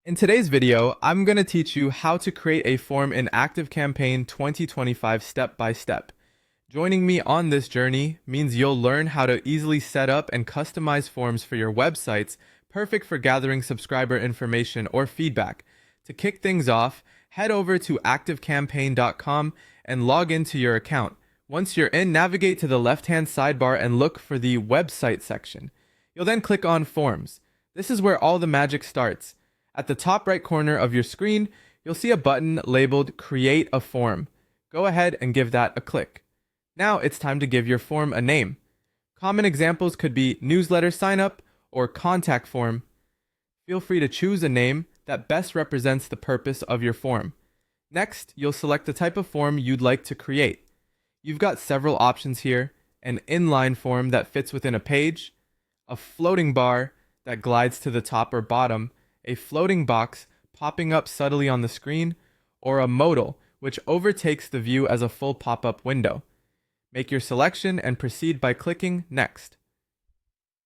In today's video, I'm going to teach you how to create a form in ActiveCampaign 2025 step by step. Joining me on this journey means you'll learn how to easily set up and customize forms for your websites, perfect for gathering subscriber information or feedback. To kick things off, head over to ActiveCampaign.com and log into your account. Once you're in, navigate to the left-hand sidebar and look for the website section. You'll then click on Forms. This is where all the magic starts. At the top right corner of your screen, you'll see a button labeled Create a Form. Go ahead and give that a click. Now it's time to give your form a name. Common examples could be newsletter signup or contact form. Feel free to choose a name that best represents the purpose of your form. Next, you'll select the type of form you'd like to create. You've got several options here: an inline form that fits within a page, a floating bar that glides to the top or bottom, a floating box popping up subtly on the screen, or a modal, which overtakes the view as a full pop-up window. Make your selection and proceed by clicking Next.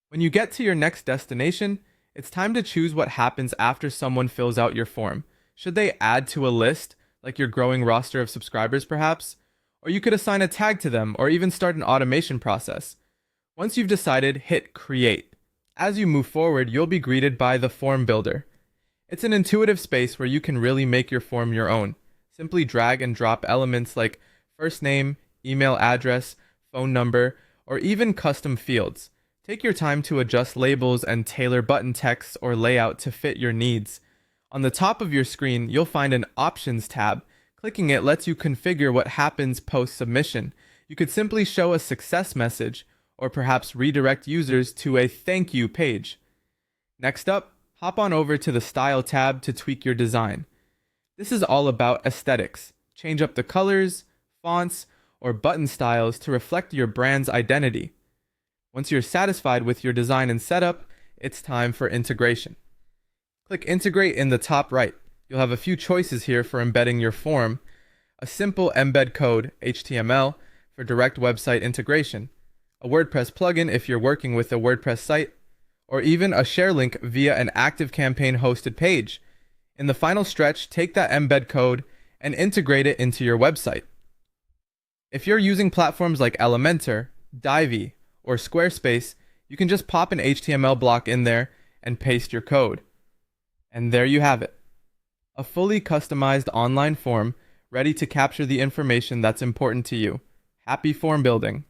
When you get to your next destination, it's time to choose what happens after someone fills out your form. Should they add to a list, like your growing roster of subscribers perhaps? Or you could assign a tag to them, or even start an automation process. Once you've decided, hit Create. As you move forward, you'll be greeted by the Form Builder. It's an intuitive space where you can really make your form your own. Simply drag and drop elements like first name, email address, phone number, or even custom fields. Take your time to adjust labels and tailor button text or layout to fit your needs. On the top of your screen, you'll find an Options tab. Clicking it lets you configure what happens post-submission. You could simply show a success message, or perhaps redirect users to a thank you page. Next up, hop on over to the Style tab to tweak your design. This is all about aesthetics. Change up the colors, fonts, or button styles to reflect your brand's identity. Once you're satisfied with your design and setup, it's time for integration. Click Integrate in the top right. You'll have a few choices here for embedding your form: a simple embed code, HTML, for direct website integration, a WordPress plugin if you're working with a WordPress site, or even a share link via an ActiveCampaign hosted page. In the final stretch, take that embed code and integrate it into your website. If you're using platforms like Elementor, Divi, or Squarespace, you can just pop an HTML block in there and paste your code. And there you have it. A fully customized online form ready to capture the information that's important to you. Happy form building!